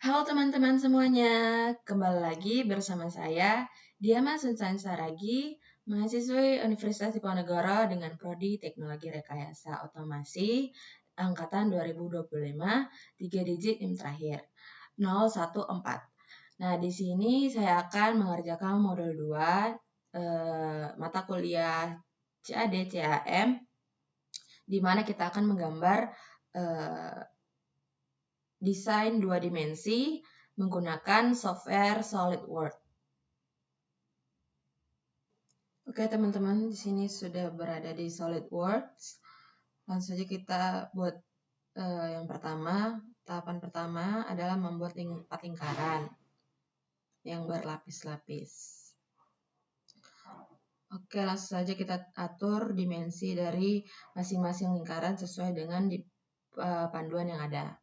Halo teman-teman semuanya, kembali lagi bersama saya, Diama Sunsan Saragi, mahasiswi Universitas Diponegoro dengan Prodi Teknologi Rekayasa Otomasi, Angkatan 2025, 3 digit NIM terakhir, 014. Nah, di sini saya akan mengerjakan modul 2, mata kuliah CAD CAM, di mana kita akan menggambar desain 2 dimensi menggunakan software SolidWorks. Oke teman-teman, di sini sudah berada di SolidWorks. Langsung saja kita buat yang pertama. Tahapan pertama adalah membuat 4 lingkaran yang berlapis-lapis. Oke, langsung saja kita atur dimensi dari masing-masing lingkaran sesuai dengan panduan yang ada.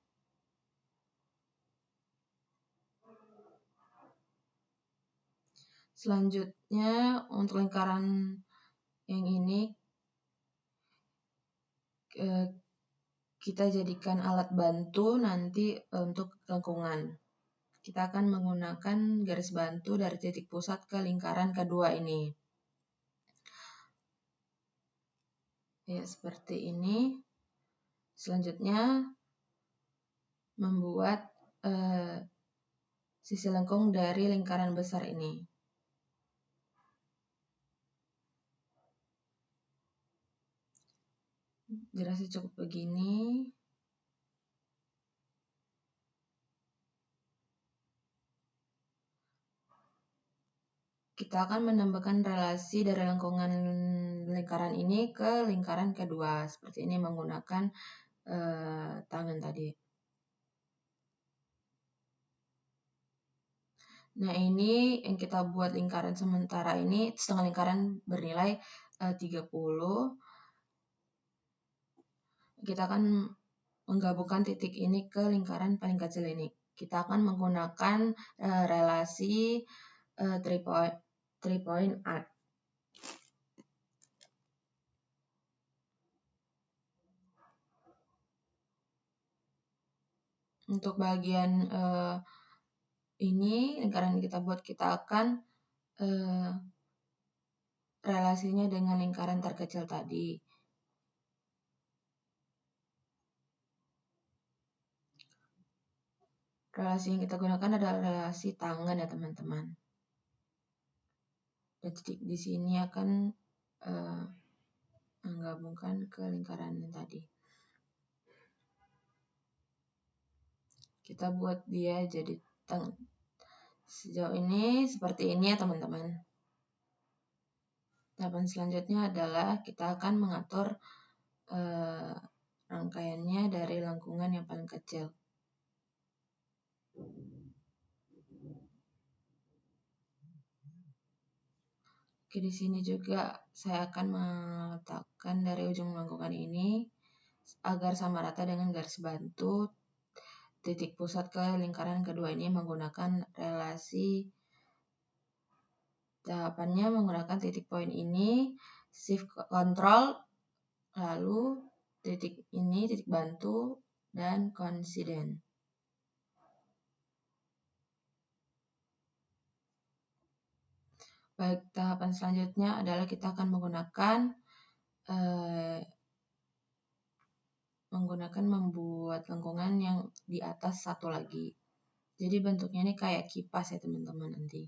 Selanjutnya untuk lingkaran yang ini kita jadikan alat bantu nanti untuk lengkungan. Kita akan menggunakan garis bantu dari titik pusat ke lingkaran kedua ini. Ya, seperti ini. Selanjutnya membuat sisi lengkung dari lingkaran besar ini. Dirasa cukup begini. Kita akan menambahkan relasi dari lengkungan lingkaran ini ke lingkaran kedua. Seperti ini menggunakan tangan tadi. Nah, ini yang kita buat lingkaran sementara ini, setengah lingkaran bernilai 30. Kita akan menggabungkan titik ini ke lingkaran paling kecil ini. Kita akan menggunakan relasi 3-point arc. Untuk bagian ini, lingkaran yang kita buat, kita akan relasinya dengan lingkaran terkecil tadi. Relasi yang kita gunakan adalah relasi tangan ya teman-teman. Dan titik di sini akan menggabungkan ke lingkaran yang tadi. Kita buat dia jadi sejauh ini seperti ini ya teman-teman. Tahapan selanjutnya adalah kita akan mengatur rangkaiannya dari lengkungan yang paling kecil. Oke, di sini juga saya akan meletakkan dari ujung lengkungan ini agar sama rata dengan garis bantu titik pusat ke lingkaran kedua ini menggunakan relasi. Tahapannya menggunakan titik poin ini, shift control, lalu titik ini, titik bantu, dan coincident. Baik, tahapan selanjutnya adalah kita akan membuat lengkungan yang di atas satu lagi. Jadi bentuknya ini kayak kipas ya teman-teman nanti.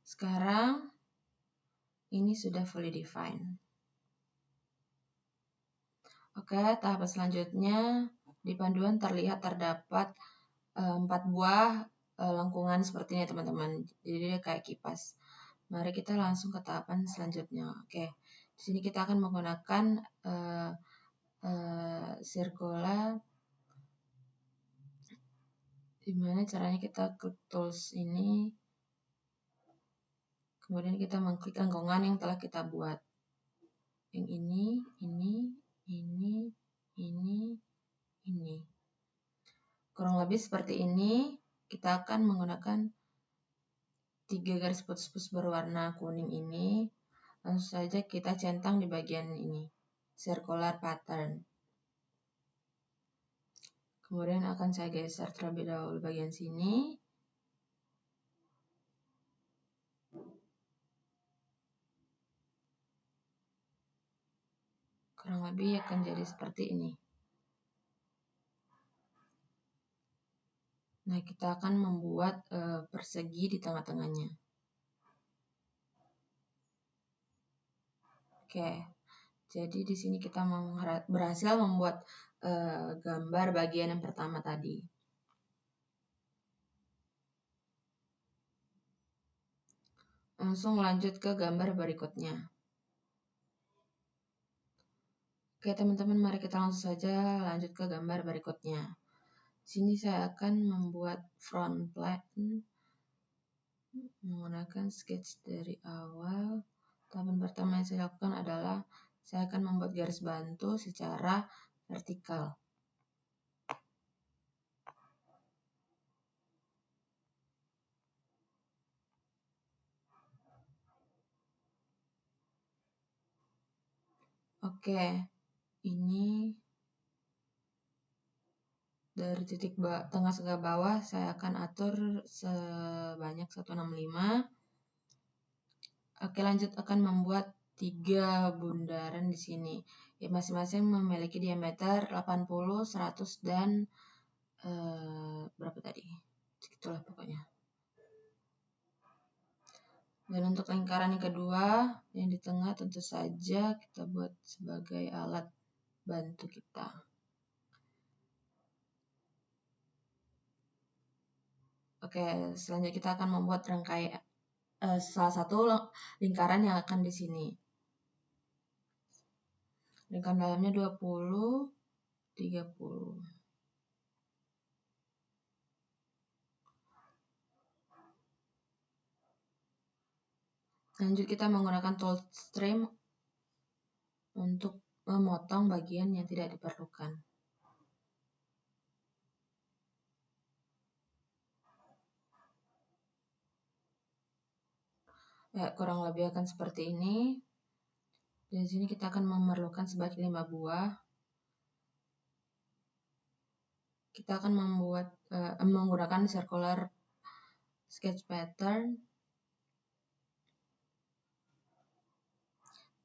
Sekarang ini sudah fully defined. Oke, tahap selanjutnya di panduan terdapat 4 buah lengkungan seperti ini teman-teman. Jadi dia kayak kipas. Mari kita langsung ke tahapan selanjutnya. Oke, di sini kita akan menggunakan circular. Gimana caranya kita klik tools ini, kemudian kita mengklik lengkungan yang telah kita buat. Yang ini. Kurang lebih seperti ini. kita akan menggunakan 3 garis putus-putus berwarna kuning ini. Langsung saja kita centang di bagian ini, circular pattern. Kemudian akan saya geser terlebih dahulu bagian sini. Kurang lebih akan jadi seperti ini. Nah, kita akan membuat persegi di tengah-tengahnya. Oke, jadi di sini kita berhasil membuat gambar bagian yang pertama tadi. Langsung lanjut ke gambar berikutnya. Oke teman-teman, mari kita langsung saja lanjut ke gambar berikutnya. Sini saya akan membuat front plane menggunakan sketch dari awal. Tahapan pertama yang saya lakukan adalah saya akan membuat garis bantu secara vertikal. Oke, ini dari titik tengah ke bawah saya akan atur sebanyak 165. Oke, lanjut akan membuat 3 bundaran di sini. Ya, masing-masing memiliki diameter 80, 100 dan berapa tadi? Itulah pokoknya. Dan untuk lingkaran yang kedua, yang di tengah tentu saja kita buat sebagai alat bantu kita. Oke, selanjutnya kita akan membuat rangkaian salah satu lingkaran yang akan di sini. Lingkaran dalamnya 20, 30. Lanjut kita menggunakan tool trim untuk memotong bagian yang tidak diperlukan. Ya, kurang lebih akan seperti ini. Di sini kita akan memerlukan sebanyak 5 buah. Kita akan menggunakan circular sketch pattern.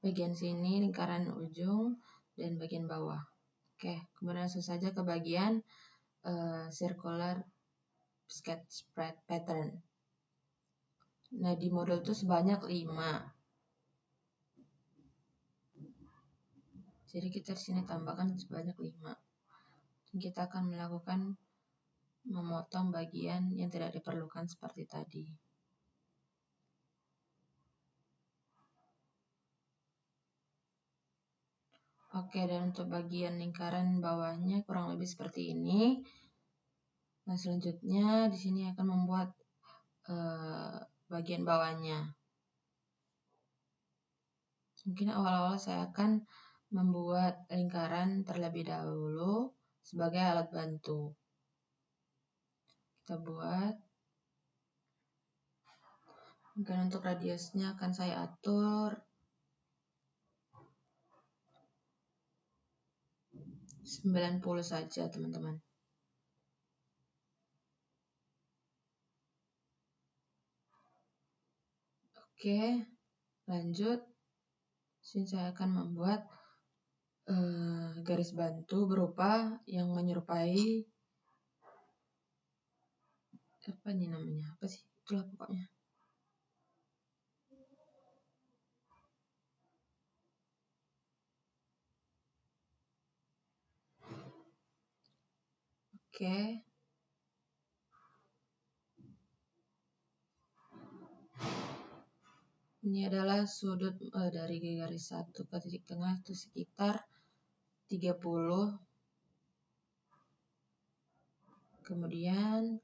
Bagian sini lingkaran ujung dan bagian bawah. Oke, kemudian langsung saja ke bagian circular sketch pattern. Nah, di model itu sebanyak 5. Jadi kita di sini tambahkan sebanyak 5. Kita akan melakukan memotong bagian yang tidak diperlukan seperti tadi. Oke, dan untuk bagian lingkaran bawahnya kurang lebih seperti ini. Nah, selanjutnya di sini akan membuat bagian bawahnya. Mungkin awal-awal saya akan membuat lingkaran terlebih dahulu sebagai alat bantu. Kita buat. Mungkin untuk radiusnya akan saya atur 90 saja, teman-teman. Oke, lanjut. Sini saya akan membuat garis bantu berupa yang menyerupai apa ini namanya? Apa sih? Itulah pokoknya. Oke. Ini adalah sudut dari garis 1 ke titik tengah itu sekitar 30. Kemudian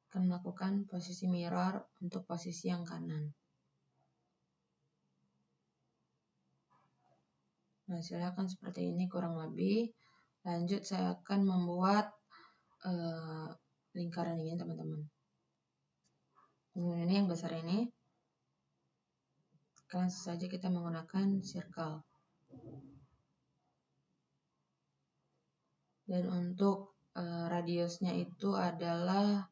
akan melakukan posisi mirror untuk posisi yang kanan. Nah, hasilnya akan seperti ini kurang lebih. Lanjut saya akan membuat lingkaran ini teman-teman. Ini yang besar ini. Langsung saja kita menggunakan circle. Dan untuk radiusnya itu adalah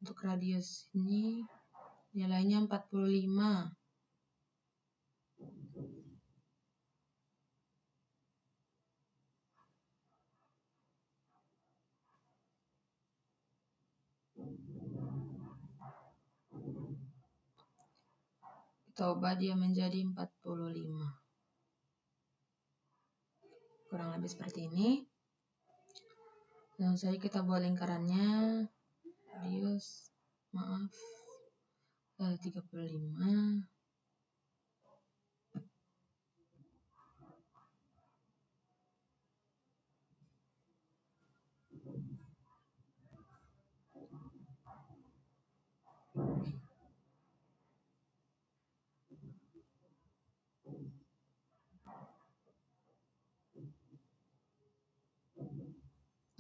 untuk radius ini nilainya 45. Kita ubah dia menjadi 45. Kurang lebih seperti ini. Langsung saja kita buat lingkarannya. Radius, 35.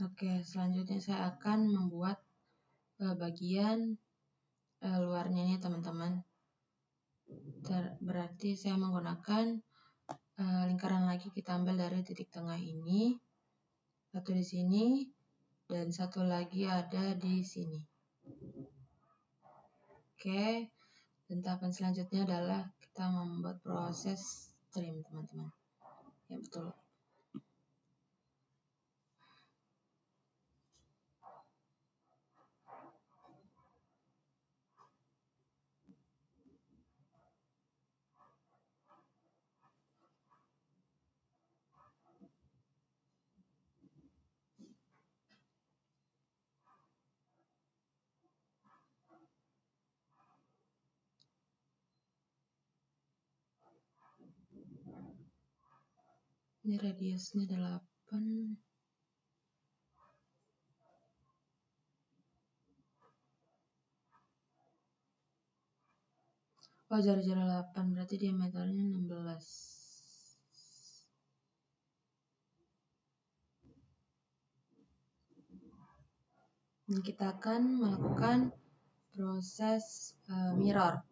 Oke, selanjutnya saya akan membuat bagian luarnya ini teman-teman. Berarti saya menggunakan lingkaran lagi, kita ambil dari titik tengah ini. Satu di sini dan satu lagi ada di sini. Oke, dan tahapan selanjutnya adalah kita membuat proses trim teman-teman. Ya betul. Ini radiusnya 8. Oh, jarak 8 berarti diameternya 16. Dan kita akan melakukan proses mirror.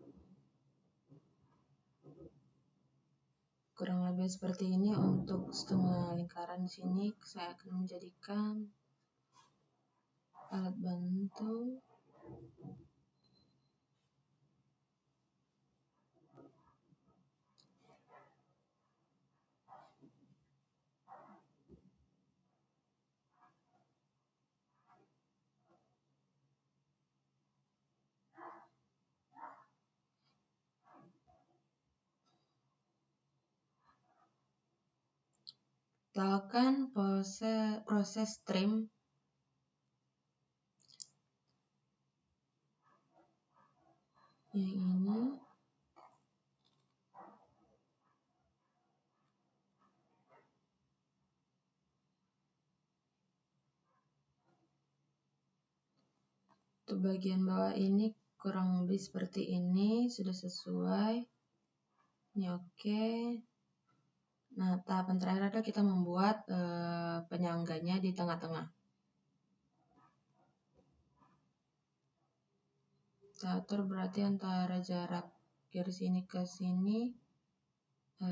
Kurang lebih seperti ini untuk setengah lingkaran di sini. Saya akan menjadikan alat bantu. Kita akan proses trim. Yang ini. Untuk bagian bawah ini kurang lebih seperti ini, sudah sesuai. Ini oke. Nah, tahapan terakhir adalah kita membuat penyangganya di tengah-tengah. Kita atur berarti antara jarak garis ini ke sini 15.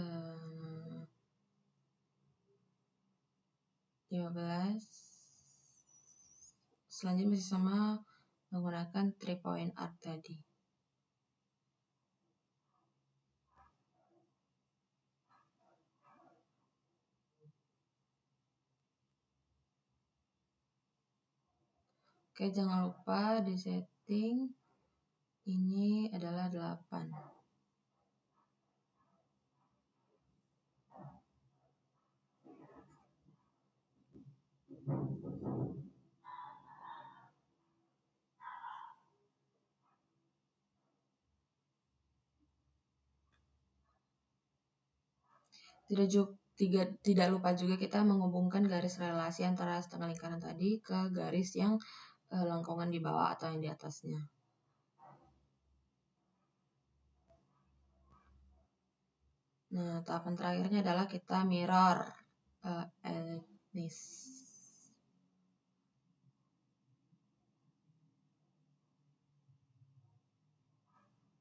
Selanjutnya masih sama menggunakan 3 point arc tadi. Oke, jangan lupa di setting ini adalah 8. Tidak lupa juga kita menghubungkan garis relasi antara setengah lingkaran tadi ke garis yang lengkungan di bawah atau yang di atasnya. Nah, tahapan terakhirnya adalah kita mirror etnis.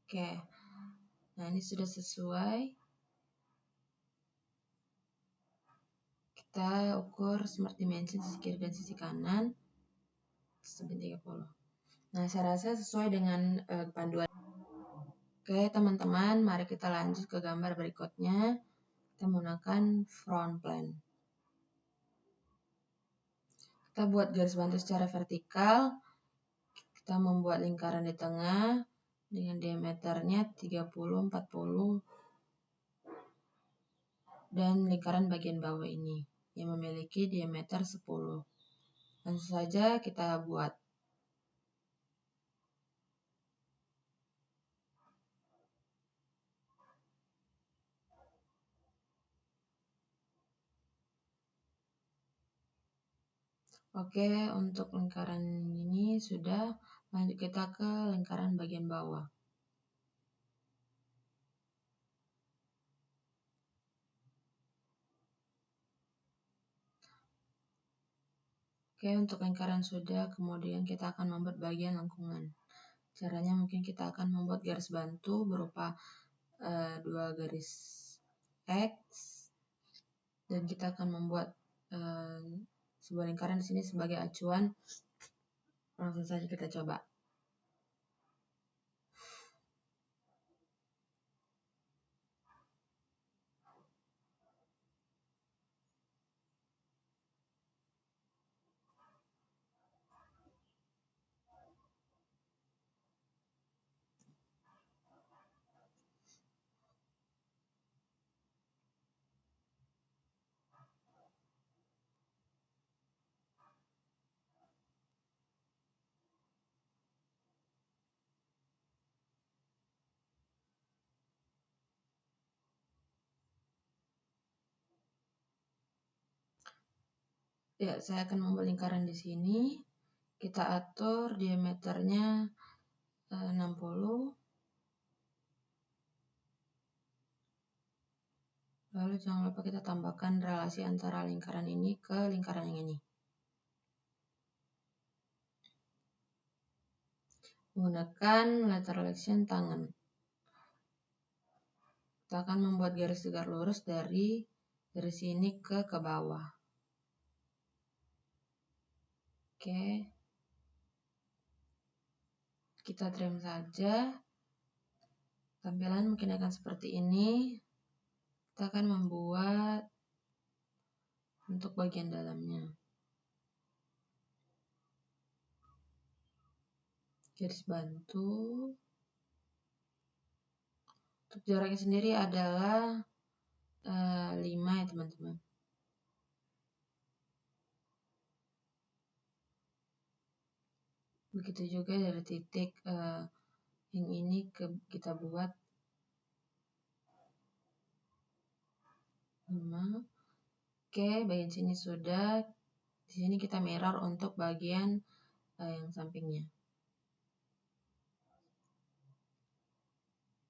Oke, nah ini sudah sesuai. Kita ukur smart dimension sisi kiri dan sisi kanan 30. Nah, saya rasa sesuai dengan panduan. Oke, teman-teman, mari kita lanjut ke gambar berikutnya. Kita menggunakan front plane. Kita buat garis bantu secara vertikal. Kita membuat lingkaran di tengah dengan diameternya 30, 40 dan lingkaran bagian bawah ini yang memiliki diameter 10. Langsung saja kita buat. Oke, untuk lingkaran ini sudah. Lanjut kita ke lingkaran bagian bawah. Oke, untuk lingkaran sudah, kemudian kita akan membuat bagian lengkungan. Caranya mungkin kita akan membuat garis bantu berupa 2 garis X, dan kita akan membuat sebuah lingkaran di sini sebagai acuan. Langsung saja kita coba. Ya, saya akan membuat lingkaran di sini. Kita atur diameternya 60. Lalu jangan lupa kita tambahkan relasi antara lingkaran ini ke lingkaran yang ini. Menggunakan lateral action tangan. Kita akan membuat garis tegak lurus dari sini ke bawah. Oke. Kita trim saja. Tampilan mungkin akan seperti ini. Kita akan membuat untuk bagian dalamnya. Garis bantu. Untuk jaraknya sendiri adalah 5 ya teman-teman. Begitu juga dari titik yang ini kita buat 5. Oke, bagian sini sudah. Di sini kita mirror untuk bagian yang sampingnya.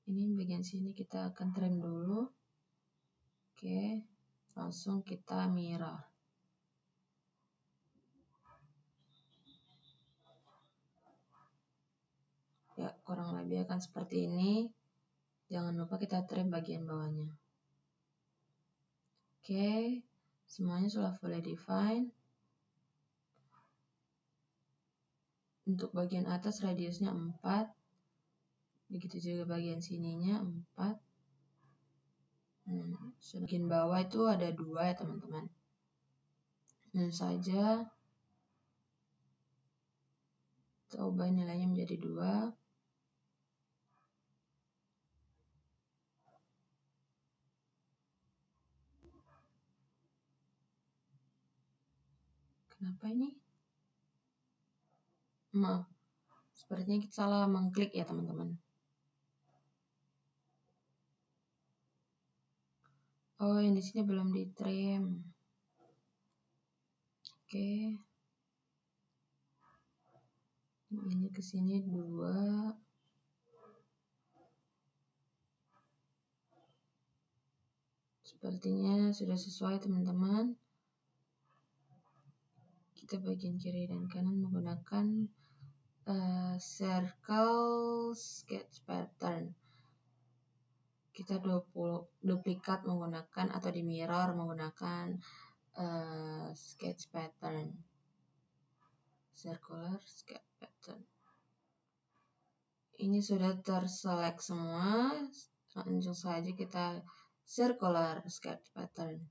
Ini bagian sini kita akan trim dulu. Oke, langsung kita mirror. Ya, kurang lebih akan seperti ini. Jangan lupa kita trim bagian bawahnya. Oke, semuanya sudah fully define. Untuk bagian atas radiusnya 4. Begitu juga bagian sininya 4. Bagian bawah itu ada 2 ya teman-teman. Dan saja kita ubah nilainya menjadi 2. Kenapa ini? Maaf, sepertinya kita salah mengklik ya teman-teman. Oh, yang di sini belum di trim. Oke. Ini ke sini 2. Sepertinya sudah sesuai teman-teman. kita bagian kiri dan kanan menggunakan circle sketch pattern. Kita duplikat menggunakan atau di mirror menggunakan sketch pattern, circular sketch pattern. Ini sudah terselect semua, langsung saja kita circular sketch pattern,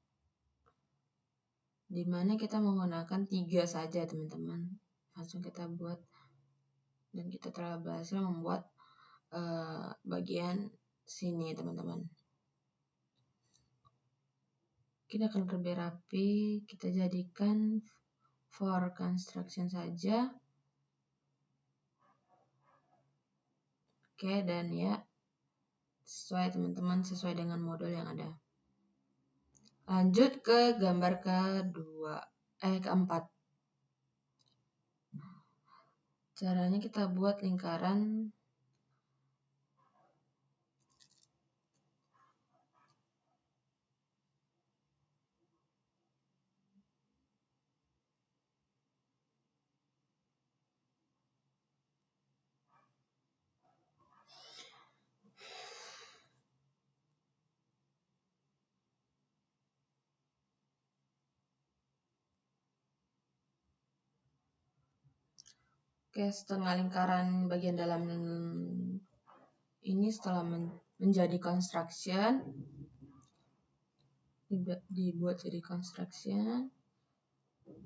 dimana kita menggunakan 3 saja teman-teman. Langsung kita buat, dan kita telah berhasil membuat bagian sini teman-teman. Kita akan lebih rapi, kita jadikan for construction saja. Oke, dan ya sesuai teman-teman, sesuai dengan modul yang ada. Lanjut ke gambar keempat. Caranya kita buat lingkaran setengah lingkaran bagian dalam ini setelah menjadi construction, dibuat jadi construction.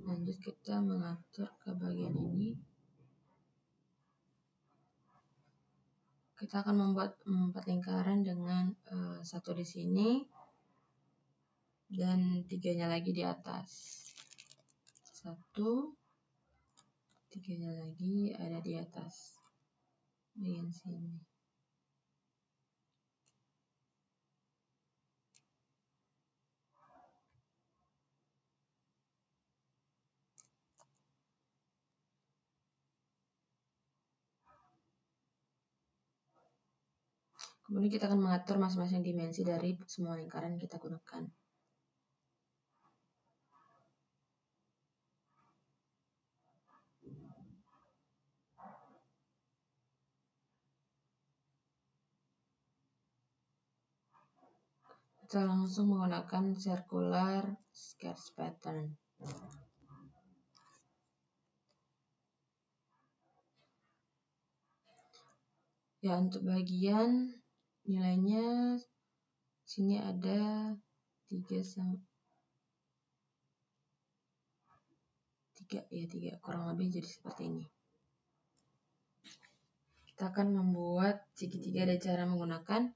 Lanjut kita mengatur ke bagian ini. Kita akan membuat 4 lingkaran dengan 1 di sini dan 3-nya lagi di atas. 1, 3-nya lagi ada di atas bagian sini. Kemudian kita akan mengatur masing-masing dimensi dari semua lingkaran yang kita gunakan. Kita langsung menggunakan circular sketch pattern. Ya, untuk bagian nilainya sini ada 3 kurang lebih jadi seperti ini. Kita akan membuat segitiga dengan cara menggunakan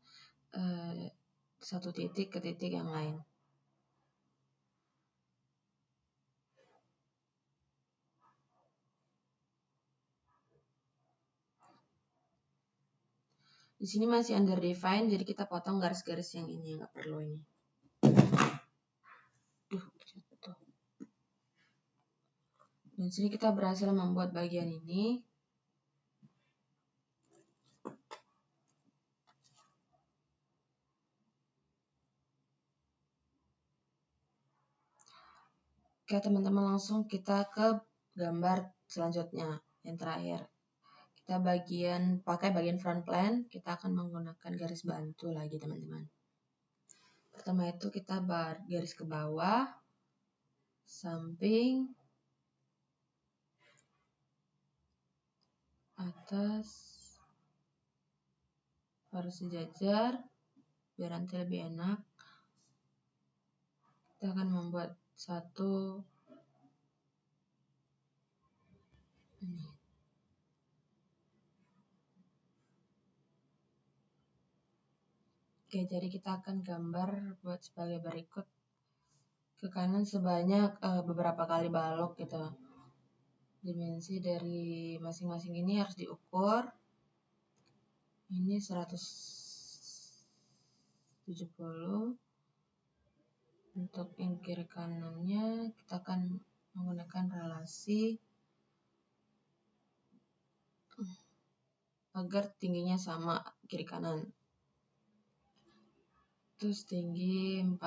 1 titik ke titik yang lain. Di sini masih under define, jadi kita potong garis-garis yang ini, nggak perlu ini. Dan sini kita berhasil membuat bagian ini. Oke teman-teman, langsung kita ke gambar selanjutnya, yang terakhir. Kita pakai bagian front plan, kita akan menggunakan garis bantu lagi teman-teman. Pertama itu kita garis ke bawah, samping, atas, harus sejajar, biar nanti lebih enak. Kita akan membuat 1 ini. Oke, jadi kita akan gambar buat sebagai berikut. Ke kanan sebanyak beberapa kali balok gitu. Dimensi dari masing-masing ini harus diukur. Ini 170. Untuk yang kiri kanannya kita akan menggunakan relasi agar tingginya sama kiri kanan. Terus tinggi 40.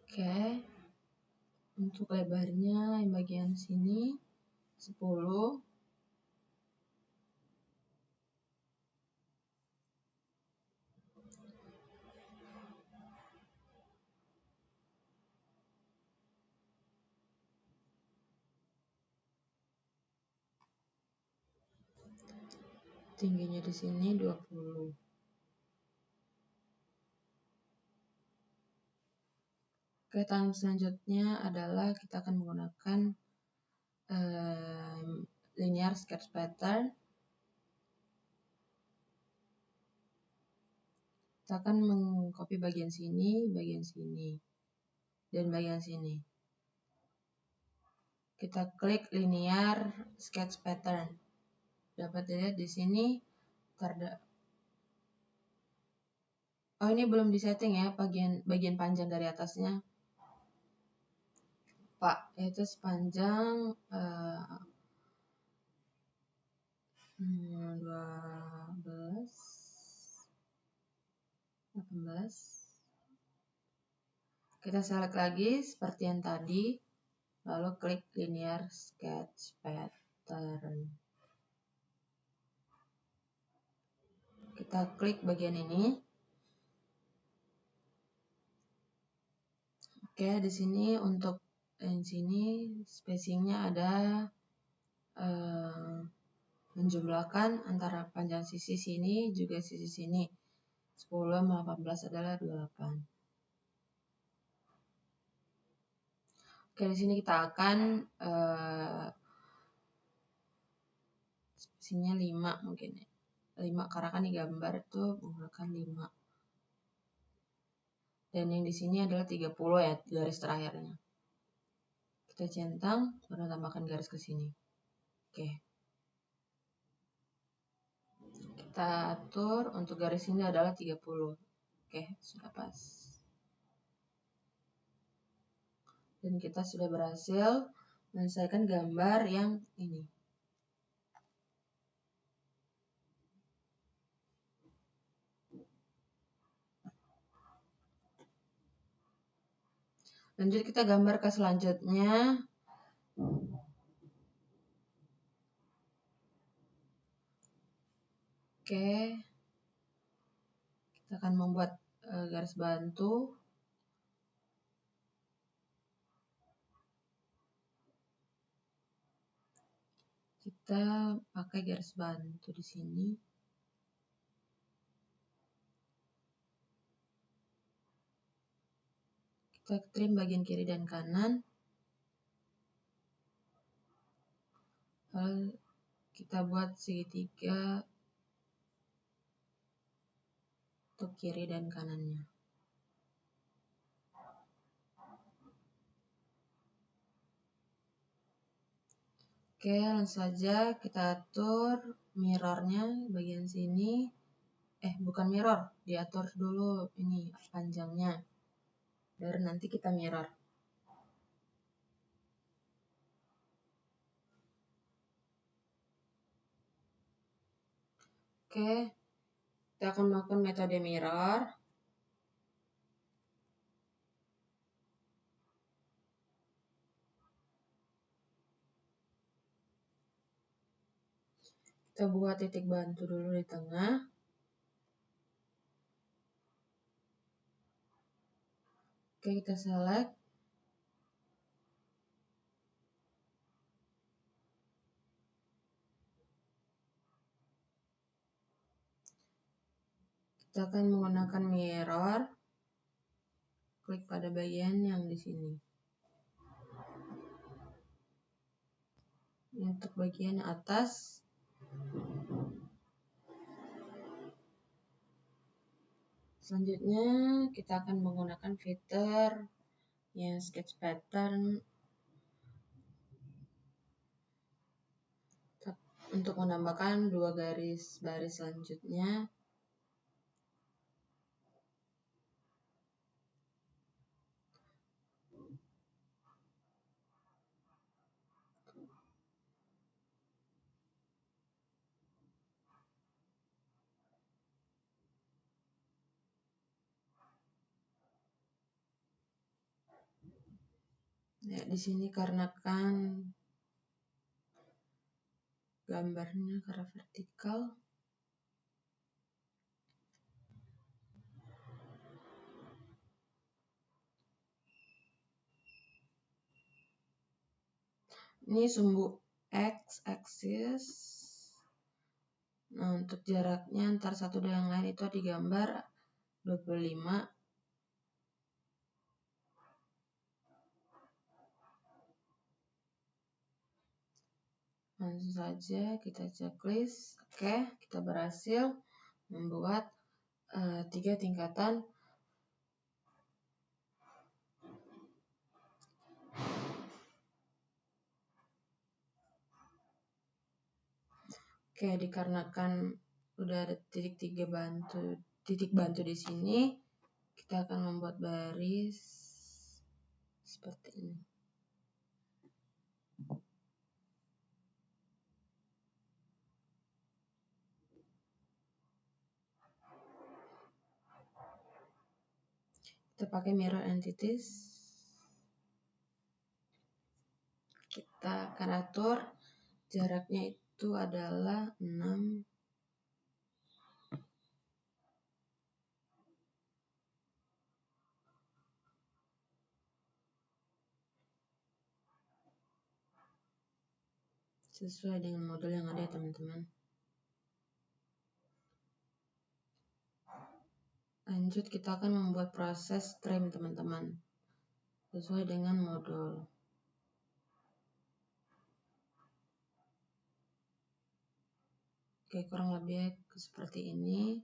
Oke, untuk lebarnya yang bagian sini 10. Tingginya di sini 20. Oke, tahap selanjutnya adalah kita akan menggunakan linear sketch pattern. Kita akan mengcopy bagian sini, dan bagian sini. Kita klik linear sketch pattern. Dapat dilihat di sini oh, ini belum disetting ya bagian panjang dari atasnya, Pak, yaitu sepanjang 12, 18. Kita select lagi seperti yang tadi, lalu klik linear sketch pattern. Kita klik bagian ini. Oke, di sini untuk yang sini spacingnya ada menjumlahkan antara panjang sisi sini juga sisi sini. 10 sama 18 adalah 28. Oke, di sini kita akan spesinya 5 mungkin ya. 5 karena kan di gambar itu menggunakan 5. Dan yang di sini adalah 30 ya, garis terakhirnya. Kita centang, baru tambahkan garis ke sini. Oke. Kita atur untuk garis ini adalah 30. Oke, sudah pas. Dan kita sudah berhasil menyelesaikan gambar yang ini. Lanjut kita gambar ke selanjutnya. Oke. Kita akan membuat garis bantu. Kita pakai garis bantu di sini. Kita trim bagian kiri dan kanan. Lalu kita buat segitiga untuk kiri dan kanannya. Oke, langsung saja kita atur mirrornya bagian sini. Bukan mirror, diatur dulu ini panjangnya. Baru nanti kita mirror. Oke, kita akan melakukan metode mirror. Kita buat titik bantu dulu di tengah. Oke, kita select. Kita akan menggunakan mirror. Klik pada bagian yang di sini. Untuk bagian atas, selanjutnya kita akan menggunakan fitur yang sketch pattern untuk menambahkan 2 garis baris selanjutnya. Ya, di sini karena kan gambarnya karena vertikal. Ini sumbu X axis. Nah, untuk jaraknya antar satu dan yang lain itu di gambar 25. Langsung saja kita checklist. Oke, kita berhasil membuat 3 tingkatan. Oke, dikarenakan udah ada titik bantu di sini, kita akan membuat baris seperti ini. Kita pakai mirror entities. Kita akan atur jaraknya itu adalah 6. Sesuai dengan model yang ada ya teman-teman. Lanjut kita akan membuat proses trim teman-teman. Sesuai dengan modul. Oke, kurang lebih seperti ini.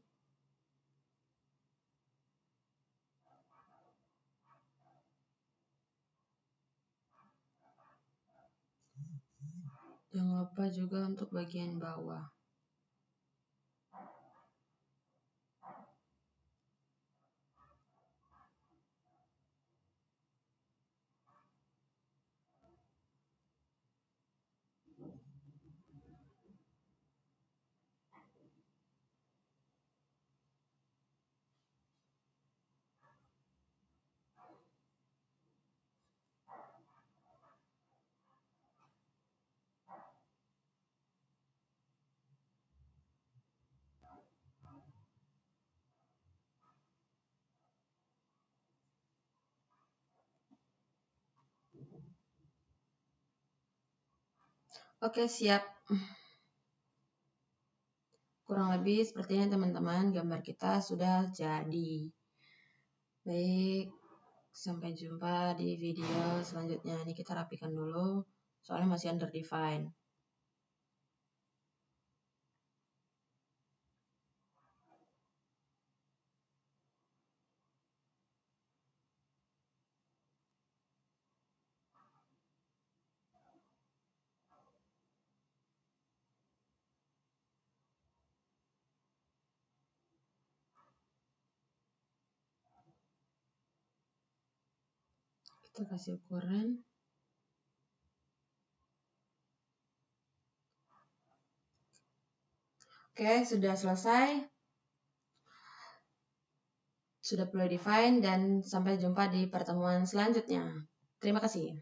Jangan lupa juga untuk bagian bawah. Oke, siap. Kurang lebih sepertinya teman-teman, gambar kita sudah jadi. Baik, sampai jumpa di video selanjutnya. Ini kita rapikan dulu, soalnya masih under define. Kita kasih ukuran. Oke, sudah selesai. Sudah perlu define dan sampai jumpa di pertemuan selanjutnya. Terima kasih.